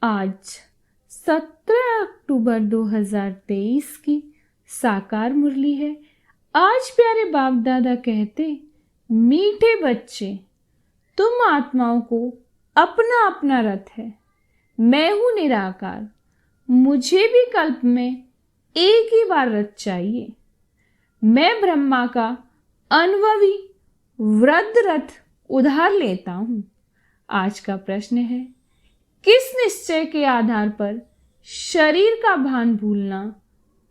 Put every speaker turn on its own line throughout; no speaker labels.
आज 17 अक्टूबर 2023 की साकार मुरली है। आज प्यारे बाप दादा कहते, मीठे बच्चे, तुम आत्माओं को अपना अपना रथ है। मैं हूं निराकार, मुझे भी कल्प में एक ही बार रथ चाहिए। मैं ब्रह्मा का अनुभवी वृद्ध रथ उधार लेता हूं। आज का प्रश्न है, किस निश्चय के आधार पर शरीर का भान भूलना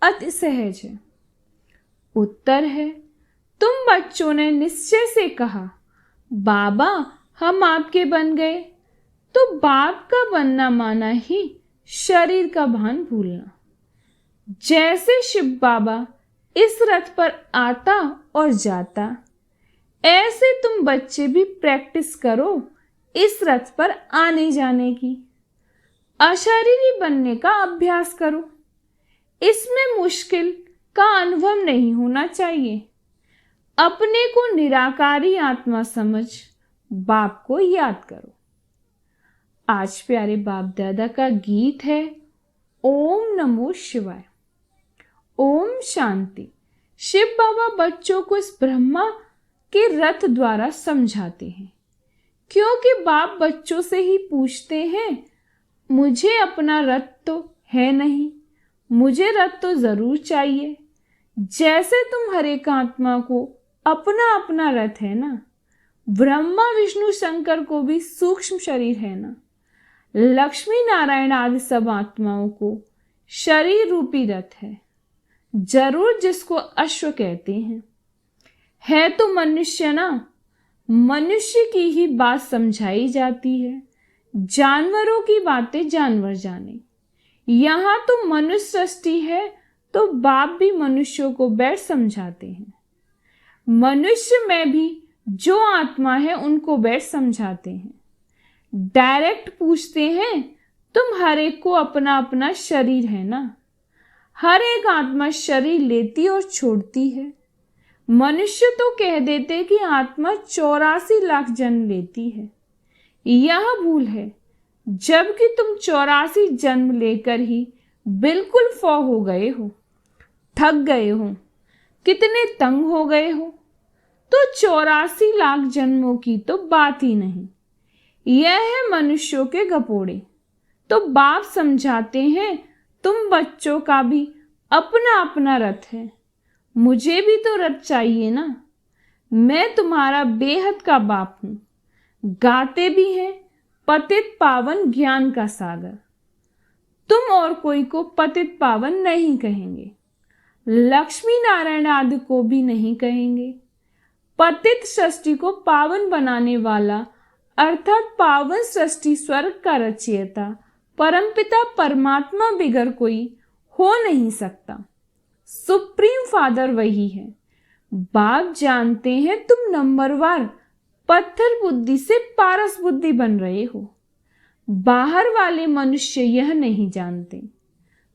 अति सहज है? उत्तर है, तुम बच्चों ने निश्चय से कहा, बाबा हम आपके बन गए, तो बाप का बनना माना ही शरीर का भान भूलना। जैसे शिव बाबा इस रथ पर आता और जाता, ऐसे तुम बच्चे भी प्रैक्टिस करो इस रथ पर आने जाने की। अशरीरी बनने का अभ्यास करो। इसमें मुश्किल का अनुभव नहीं होना चाहिए। अपने को निराकारी आत्मा समझ बाप को याद करो। आज प्यारे बाप दादा का गीत है, ओम नमो शिवाय। ओम शांति। शिव बाबा बच्चों को इस ब्रह्मा के रथ द्वारा समझाते हैं, क्योंकि बाप बच्चों से ही पूछते हैं, मुझे अपना रथ तो है नहीं, मुझे रथ तो जरूर चाहिए। जैसे तुम हर एक आत्मा को अपना अपना रथ है ना, ब्रह्मा विष्णु शंकर को भी सूक्ष्म शरीर है ना, लक्ष्मी नारायण आदि सब आत्माओं को शरीर रूपी रथ है जरूर, जिसको अश्व कहते हैं। है तो मनुष्य ना, मनुष्य की ही बात समझाई जाती है, जानवरों की बातें जानवर जाने। यहाँ तो मनुष्य सृष्टि है, तो बाप भी मनुष्यों को बैठ समझाते हैं। मनुष्य में भी जो आत्मा है उनको बैठ समझाते हैं। डायरेक्ट पूछते हैं, तुम हर एक को अपना अपना शरीर है ना? हर एक आत्मा शरीर लेती और छोड़ती है। मनुष्य तो कह देते कि आत्मा 84 लाख जन्म लेती है। यह भूल है, जबकि तुम 84 जन्म लेकर ही बिल्कुल फौ हो गए हो, थक गए हो, कितने तंग हो गए हो, तो 84 लाख जन्मों की तो बात ही नहीं। यह है मनुष्यों के गपोड़े। तो बाप समझाते हैं, तुम बच्चों का भी अपना अपना रथ है, मुझे भी तो रथ चाहिए ना। मैं तुम्हारा बेहद का बाप हूं। गाते भी हैं, पतित पावन ज्ञान का सागर। तुम और कोई को पतित पावन नहीं कहेंगे, लक्ष्मी नारायण आदि को भी नहीं कहेंगे। पतित सृष्टि को पावन बनाने वाला अर्थात पावन सृष्टि स्वर्ग का रचयिता परमपिता परमात्मा बिगर कोई हो नहीं सकता। सुप्रीम फादर वही है। बाप जानते हैं तुम नंबरवार पत्थर बुद्धि से पारस बुद्धि बन रहे हो। बाहर वाले मनुष्य यह नहीं जानते।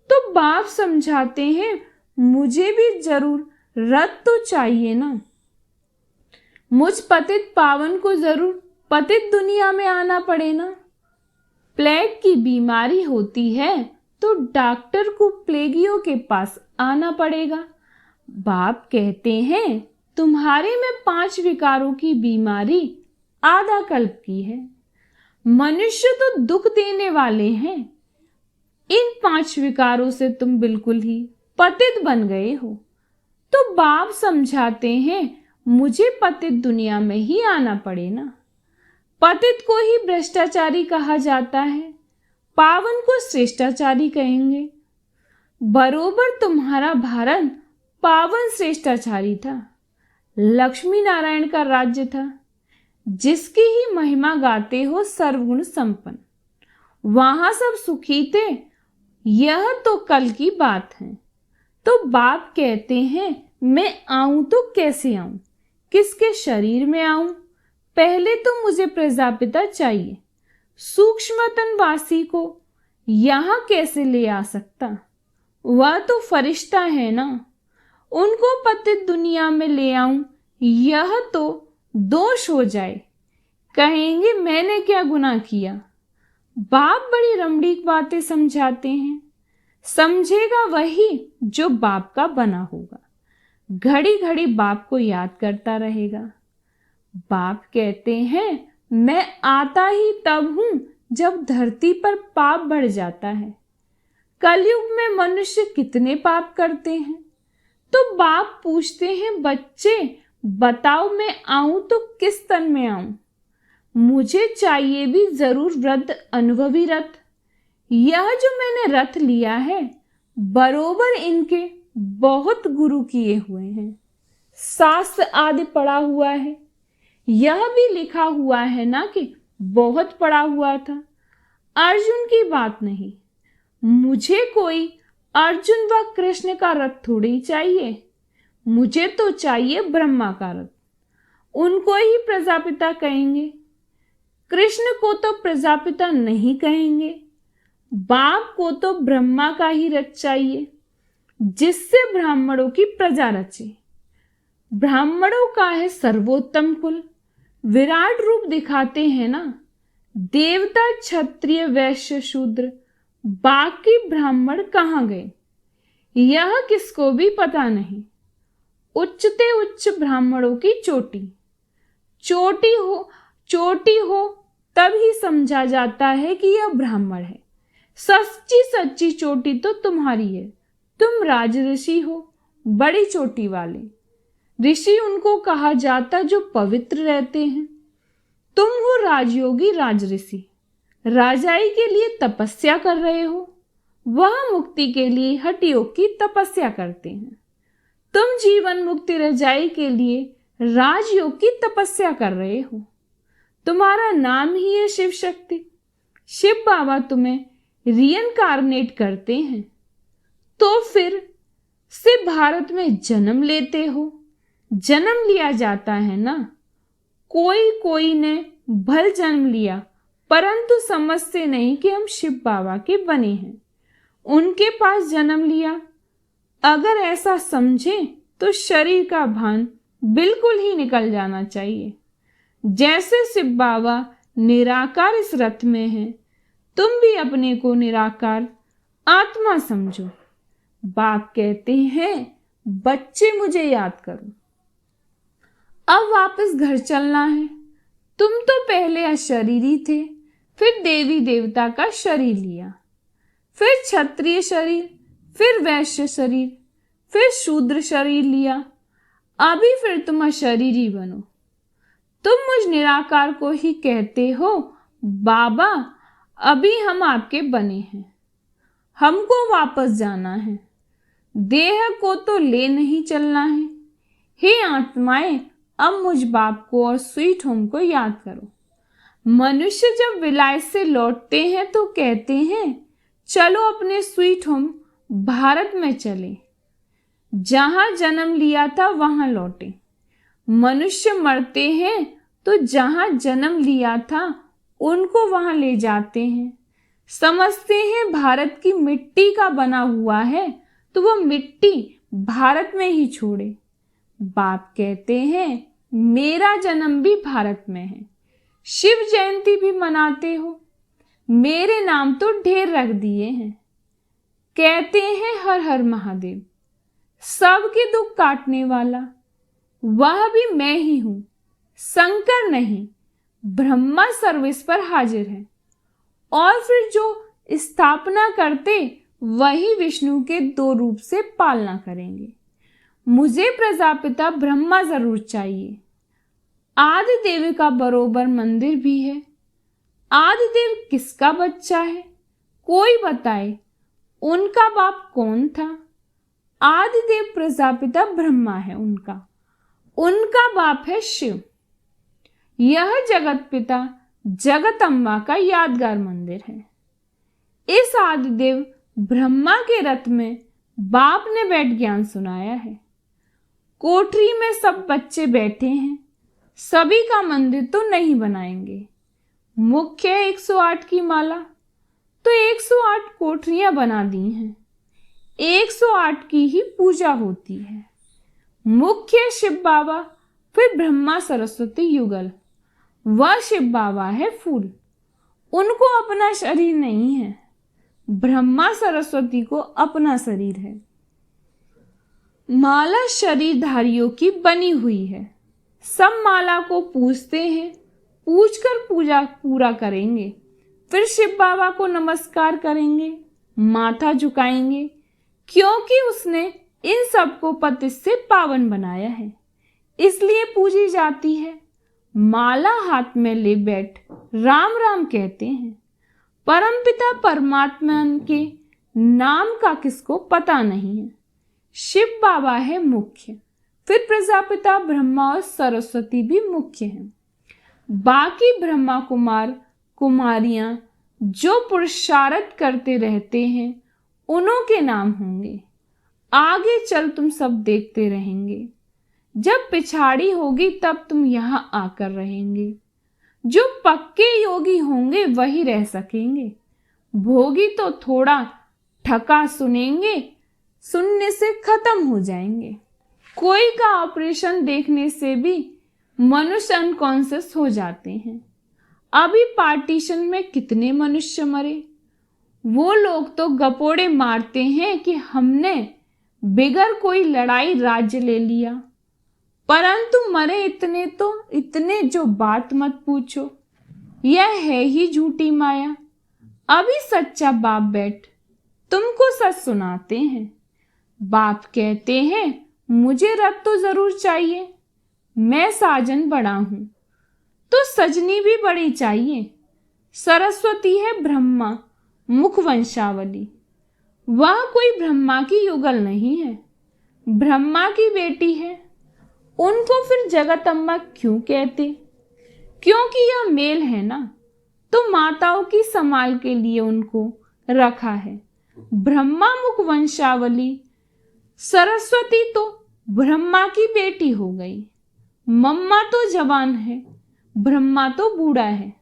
तो बाप समझाते हैं, मुझे भी जरूर रथ तो चाहिए ना। मुझ पतित पावन को जरूर पतित दुनिया में आना पड़े ना। प्लेग की बीमारी होती है तो डॉक्टर को प्लेगियों के पास आना पड़ेगा। बाप कहते हैं, तुम्हारे में 5 विकारों की बीमारी आधा कल्प की है। मनुष्य तो दुख देने वाले हैं। इन 5 विकारों से तुम बिल्कुल ही पतित बन गए हो। तो बाप समझाते हैं, मुझे पतित दुनिया में ही आना पड़े ना। पतित को ही भ्रष्टाचारी कहा जाता है, पावन को श्रेष्ठाचारी कहेंगे। बरोबर तुम्हारा भारत पावन श्रेष्ठाचारी था। लक्ष्मी नारायण का राज्य था, जिसकी ही महिमा गाते हो सर्वगुण संपन्न। वहां सब सुखी थे। यह तो कल की बात है। तो बाप कहते हैं, मैं आऊं तो कैसे आऊं, किसके शरीर में आऊं? पहले तो मुझे प्रजापिता चाहिए। सूक्ष्मतनवासी को यहां कैसे ले आ सकता? वह तो फरिश्ता है ना। उनको पतित दुनिया में ले आऊं, यह तो दोष हो जाए। कहेंगे मैंने क्या गुनाह किया। बाप बड़ी रमणीक बातें समझाते हैं। समझेगा वही जो बाप का बना होगा, घड़ी घड़ी बाप को याद करता रहेगा। बाप कहते हैं मैं आता ही तब हूं जब धरती पर पाप बढ़ जाता है। कलयुग में मनुष्य कितने पाप करते हैं? तो बाप पूछते हैं बच्चे बताओ मैं आऊं तो किस तन में आऊं? मुझे चाहिए भी जरूर वृद्ध अनुभवी रथ। यह जो मैंने रथ लिया है बरोबर इनके बहुत गुरु किए हुए हैं। शास्त्र आदि पढ़ा हुआ है। यह भी लिखा हुआ है ना कि बहुत पढ़ा हुआ था। अर्जुन की बात नहीं। मुझे कोई अर्जुन व कृष्ण का रथ थोड़ी चाहिए। मुझे तो चाहिए ब्रह्मा का रथ। उनको ही प्रजापिता कहेंगे। कृष्ण को तो प्रजापिता नहीं कहेंगे। बाप को तो ब्रह्मा का ही रथ चाहिए जिससे ब्राह्मणों की प्रजा रचे। ब्राह्मणों का है सर्वोत्तम कुल। विराट रूप दिखाते हैं ना। देवता क्षत्रिय वैश्य शूद्र बाकी ब्राह्मण कहाँ गए यह किसको भी पता नहीं। उच्चते उच्च ब्राह्मणों की चोटी हो तब ही समझा जाता है कि यह ब्राह्मण है। सच्ची सच्ची चोटी तो तुम्हारी है। तुम राज ऋषि हो, बड़ी चोटी वाले। ऋषि उनको कहा जाता जो पवित्र रहते हैं। तुम हो राजयोगी राज ऋषि। राजाई के लिए तपस्या कर रहे हो। वह मुक्ति के लिए हठ योग की तपस्या करते हैं। तुम जीवन मुक्ति रजाई के लिए राजयोग की तपस्या कर रहे हो। तुम्हारा नाम ही है शिव शक्ति। शिव बाबा तुम्हें रियनकार्नेट करते हैं तो फिर से भारत में जन्म लेते हो। जन्म लिया जाता है ना। कोई ने भल जन्म लिया परंतु समझते नहीं कि हम शिव बाबा के बने हैं। उनके पास जन्म लिया। अगर ऐसा समझे तो शरीर का भान बिल्कुल ही निकल जाना चाहिए। जैसे शिव बाबा निराकार इस रथ में है, तुम भी अपने को निराकार आत्मा समझो। बाप कहते हैं बच्चे मुझे याद करो। अब वापस घर चलना है। तुम तो पहले अशरीरी थे, फिर देवी देवता का शरीर लिया, फिर क्षत्रिय शरीर, फिर वैश्य शरीर, फिर शूद्र शरीर लिया। अभी फिर तुम अशरीरी बनो। तुम मुझ निराकार को ही कहते हो बाबा अभी हम आपके बने हैं। हमको वापस जाना है। देह को तो ले नहीं चलना है। हे आत्माएं अब मुझ बाप को और स्वीट होम को याद करो। मनुष्य जब विलायत से लौटते हैं तो कहते हैं चलो अपने स्वीट होम भारत में चले। जहां जन्म लिया था वहां लौटे। मनुष्य मरते हैं तो जहां जन्म लिया था उनको वहां ले जाते हैं। समझते हैं भारत की मिट्टी का बना हुआ है तो वह मिट्टी भारत में ही छोड़े। बाप कहते हैं मेरा जन्म भी भारत में है। शिव जयंती भी मनाते हो। मेरे नाम तो ढेर रख दिए हैं। कहते हैं हर हर महादेव। सबके दुख काटने वाला वह भी मैं ही हूं। शंकर नहीं, ब्रह्मा सर्विस पर हाजिर है। और फिर जो स्थापना करते वही विष्णु के दो रूप से पालना करेंगे। मुझे प्रजापिता ब्रह्मा जरूर चाहिए। आदिदेव का बरोबर मंदिर भी है। आदिदेव किसका बच्चा है? कोई बताए उनका बाप कौन था? आदिदेव प्रजापिता ब्रह्मा है उनका बाप है शिव। यह जगत पिता जगत अम्बा का यादगार मंदिर है। इस आदिदेव ब्रह्मा के रथ में बाप ने बैठ ज्ञान सुनाया है। कोठरी में सब बच्चे बैठे हैं। सभी का मंदिर तो नहीं बनाएंगे। मुख्य 108 की माला तो 108 कोठरियां बना दी हैं। 108 की ही पूजा होती है। मुख्य शिव बाबा, फिर ब्रह्मा सरस्वती युगल। वह शिव बाबा है फूल। उनको अपना शरीर नहीं है, ब्रह्मा सरस्वती को अपना शरीर है। माला शरीरधारियों की बनी हुई है। सब माला को पूजते हैं, पूजकर पूजा पूरा करेंगे, फिर शिव बाबा को नमस्कार करेंगे, माथा झुकाएंगे, क्योंकि उसने इन सबको पति से पावन बनाया है, इसलिए पूजी जाती है। माला हाथ में ले बैठ राम राम कहते हैं। परमपिता परमात्मा के नाम का किसको पता नहीं है। शिव बाबा है मुख्य, फिर प्रजापिता ब्रह्मा और सरस्वती भी मुख्य हैं। बाकी ब्रह्मा कुमार कुमारियां जो पुरुषार्थ करते रहते हैं उन्हों के नाम होंगे। आगे चल तुम सब देखते रहेंगे। जब पिछाड़ी होगी तब तुम यहां आकर रहेंगे। जो पक्के योगी होंगे वही रह सकेंगे। भोगी तो थोड़ा ठका सुनेंगे, सुनने से खत्म हो जाएंगे। कोई का ऑपरेशन देखने से भी मनुष्य अनकॉन्शियस हो जाते हैं। अभी पार्टीशन में कितने मनुष्य मरे। वो लोग तो गपोड़े मारते हैं कि हमने बिगर कोई लड़ाई राज्य ले लिया, परंतु मरे इतने जो बात मत पूछो। यह है ही झूठी माया। अभी सच्चा बाप बैठ तुमको सच सुनाते हैं। बाप कहते हैं मुझे रथ तो जरूर चाहिए, मैं साजन बड़ा हूं तो सजनी भी बड़ी चाहिए। सरस्वती है ब्रह्मा मुख वंशावली, वह कोई ब्रह्मा की युगल नहीं है, ब्रह्मा की बेटी है। उनको फिर जगदम्बा क्यों कहते? क्योंकि यह मेल है ना, तो माताओं की संभाल के लिए उनको रखा है। ब्रह्मा मुख वंशावली, सरस्वती तो ब्रह्मा की बेटी हो गई। मम्मा तो जवान है, ब्रह्मा तो बूढ़ा है।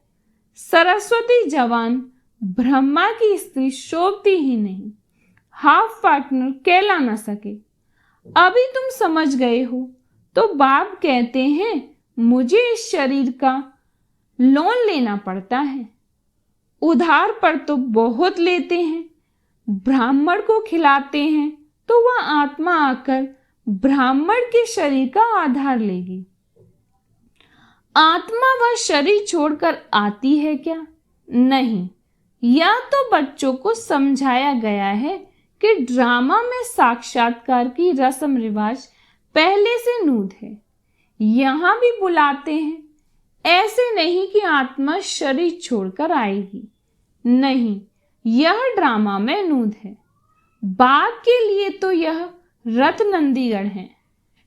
सरस्वती जवान, ब्रह्मा की स्त्री शोभती ही नहीं, हाफ पार्टनर कहला ना सके। अभी तुम समझ गए हो तो बाप कहते हैं मुझे इस शरीर का लोन लेना पड़ता है। उधार पर तो बहुत लेते हैं। ब्राह्मण को खिलाते हैं तो वह आत्मा आकर ब्राह्मण के शरीर का आधार लेगी। आत्मा वह शरीर छोड़कर आती है क्या? नहीं। यह तो बच्चों को समझाया गया है कि ड्रामा में साक्षात्कार की रस्म रिवाज पहले से नूद है। यहां भी बुलाते हैं, ऐसे नहीं कि आत्मा शरीर छोड़कर आएगी। नहीं, यह ड्रामा में नूद है। बाप के लिए तो यह रथ नंदीगढ़ है,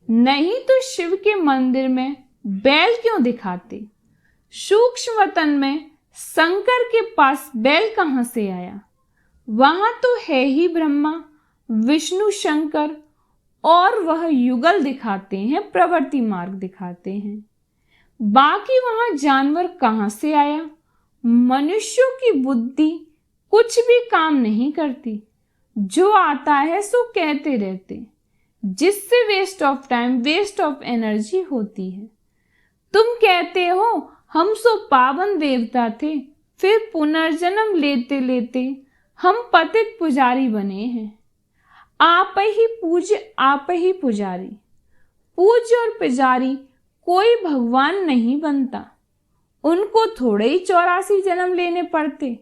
नहीं तो शिव के मंदिर में बैल क्यों दिखाते? सूक्ष्म वतन में शंकर के पास बैल कहां से आया? वहां तो है ही ब्रह्मा विष्णु शंकर, और वह युगल दिखाते हैं, प्रवृत्ति मार्ग दिखाते हैं। बाकी वहां जानवर कहां से आया? मनुष्यों की बुद्धि कुछ भी काम नहीं करती, जो आता है सो कहते रहते, जिससे waste of time, waste of energy होती है। तुम कहते हो हम सो पावन देवता थे, फिर पुनर्जन्म लेते लेते हम पतित पुजारी बने हैं। आप ही पूज्य, आप ही पुजारी। पूज्य और पुजारी कोई भगवान नहीं बनता, उनको थोड़े ही 84 जन्म लेने पड़ते।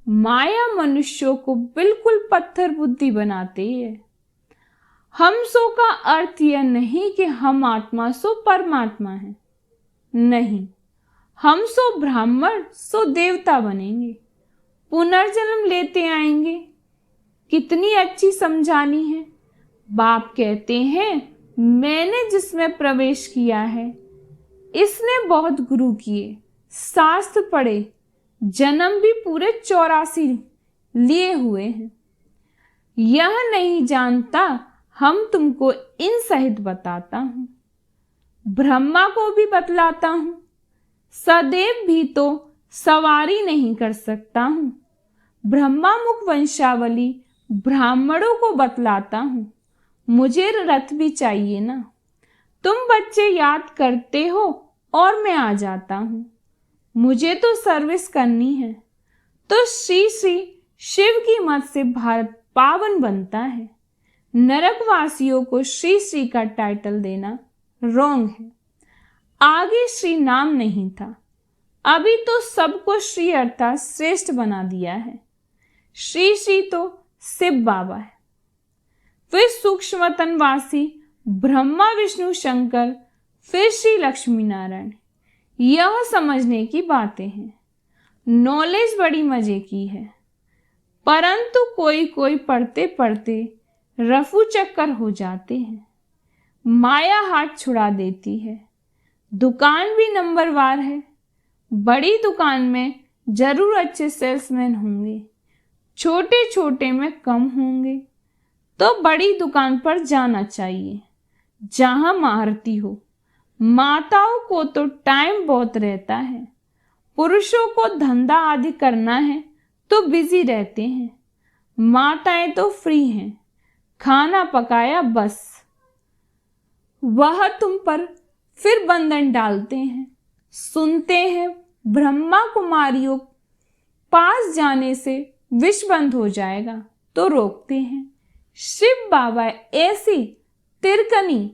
माया मनुष्यों को बिल्कुल पत्थर बुद्धि बनाती है। हम सो का अर्थ यह नहीं कि हम आत्मा सो परमात्मा है, नहीं। हम सो ब्राह्मण सो देवता बनेंगे, पुनर्जन्म लेते आएंगे। कितनी अच्छी समझानी है। बाप कहते हैं मैंने जिसमें प्रवेश किया है, इसने बहुत गुरु किए, शास्त्र पढ़े, जन्म भी पूरे 84 लिए हुए हैं। यह नहीं जानता, हम तुमको इन सहित बताता हूं, ब्रह्मा को भी बतलाता हूं, सदैव भी तो सवारी नहीं कर सकता हूं। ब्रह्मा मुख वंशावली ब्राह्मणों को बतलाता हूं, मुझे रथ भी चाहिए ना। तुम बच्चे याद करते हो और मैं आ जाता हूं, मुझे तो सर्विस करनी है। तो श्री श्री शिव की मत से भारत पावन बनता है। नरकवासियों को श्री श्री का टाइटल देना रॉन्ग है। आगे श्री नाम नहीं था, अभी तो सबको श्री अर्थात श्रेष्ठ बना दिया है। श्री श्री तो शिव बाबा है, फिर सूक्ष्मतनवासी ब्रह्मा विष्णु शंकर, फिर श्री लक्ष्मी नारायण। यह समझने की बातें हैं। नॉलेज बड़ी मजे की है, परंतु कोई कोई पढ़ते पढ़ते रफू चक्कर हो जाते हैं। माया हाथ छुड़ा देती है। दुकान भी नंबरवार है। बड़ी दुकान में जरूर अच्छे सेल्समैन होंगे, छोटे छोटे में कम होंगे। तो बड़ी दुकान पर जाना चाहिए जहां महारती हो। माताओं को तो टाइम बहुत रहता है, पुरुषों को धंधा आदि करना है तो बिजी रहते हैं। माताएं तो फ्री हैं, खाना पकाया बस। वह तुम पर फिर बंधन डालते हैं। सुनते हैं ब्रह्मा कुमारियों पास जाने से विष बंद हो जाएगा तो रोकते हैं। शिव बाबा ऐसी तिरकनी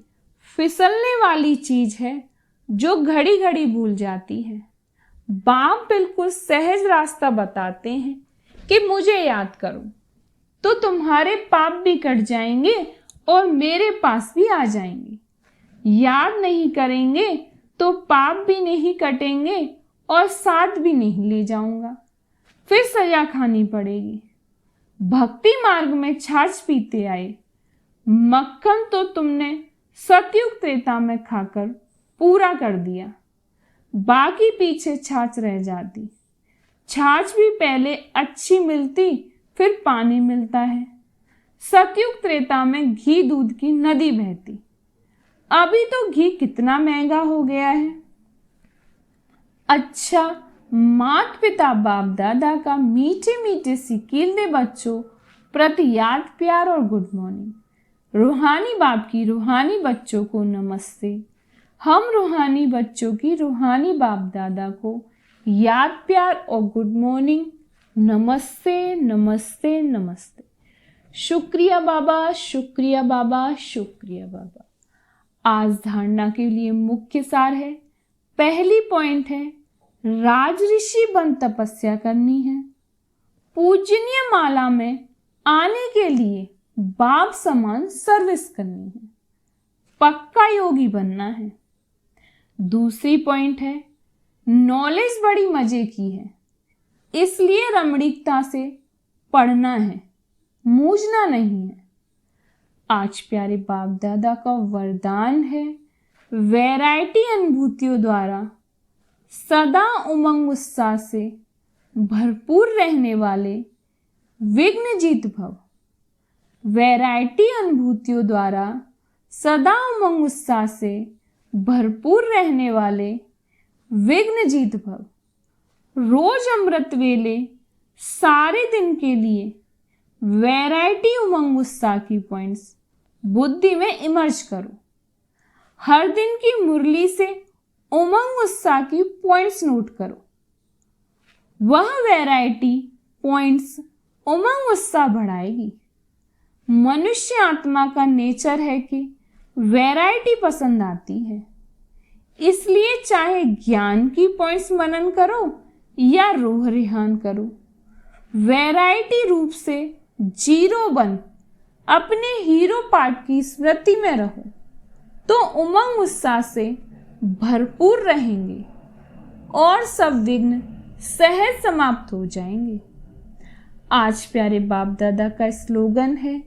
फिसलने वाली चीज है जो घड़ी घड़ी भूल जाती है। बाप बिल्कुल सहज रास्ता बताते हैं कि मुझे याद करो तो तुम्हारे पाप भी कट जाएंगे और मेरे पास भी आ जाएंगे। याद नहीं करेंगे तो पाप भी नहीं कटेंगे और साथ भी नहीं ले जाऊंगा, फिर सजा खानी पड़ेगी। भक्ति मार्ग में छाछ पीते आए, मक्खन तो तुमने सतयुग त्रेता में खाकर पूरा कर दिया, बाकी पीछे छाछ रह जाती। छाछ भी पहले अच्छी मिलती, फिर पानी मिलता है। सतयुग त्रेता में घी दूध की नदी बहती। अभी तो घी कितना महंगा हो गया है। अच्छा, माता पिता बाप दादा का मीठे मीठे सिकीलदे बच्चों प्रति याद प्यार और गुड मॉर्निंग। रूहानी बाप की रूहानी बच्चों को नमस्ते। हम रूहानी बच्चों की रूहानी बाप दादा को याद प्यार और गुड मॉर्निंग। नमस्ते नमस्ते नमस्ते। शुक्रिया बाबा, शुक्रिया बाबा, शुक्रिया बाबा। आज धारणा के लिए मुख्य सार है। पहली पॉइंट है, राजऋषि बन तपस्या करनी है। पूजनीय माला में आने के लिए बाप समान सर्विस करनी है। पक्का योगी बनना है। दूसरी पॉइंट है, नॉलेज बड़ी मजे की है, इसलिए रमणीकता से पढ़ना है, मूझना नहीं है। आज प्यारे बाप दादा का वरदान है, वैरायटी अनुभूतियों द्वारा सदा उमंग उत्साह से भरपूर रहने वाले विघ्न जीत भव। वैरायटी अनुभूतियों द्वारा सदा उमंग उत्साह से भरपूर रहने वाले विघ्न जीत भव। रोज अमृत वेले सारे दिन के लिए वैरायटी उमंग उत्साह की पॉइंट्स बुद्धि में इमर्ज करो। हर दिन की मुरली से उमंग उत्साह की पॉइंट्स नोट करो। वह वैरायटी पॉइंट्स उमंग उत्साह बढ़ाएगी। मनुष्य आत्मा का नेचर है कि वैरायटी पसंद आती है, इसलिए चाहे ज्ञान की पॉइंट्स मनन करो या रूह रिहान करो, वैरायटी रूप से जीरो बन अपने हीरो पार्ट की स्मृति में रहो तो उमंग उत्साह से भरपूर रहेंगे और सब विघ्न सहज समाप्त हो जाएंगे। आज प्यारे बाप दादा का स्लोगन है,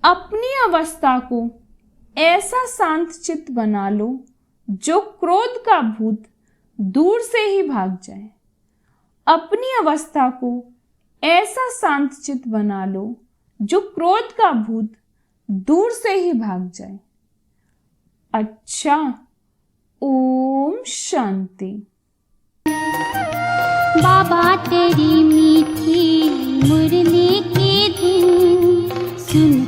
अपनी अवस्था को ऐसा शांत चित्त बना लो जो क्रोध का भूत दूर से ही भाग जाए। अपनी अवस्था को ऐसा शांत चित्त बना लो जो क्रोध का भूत दूर से ही भाग जाए। अच्छा, ओम शांति।
बाबा तेरी मीठी मुरली की धुन सुन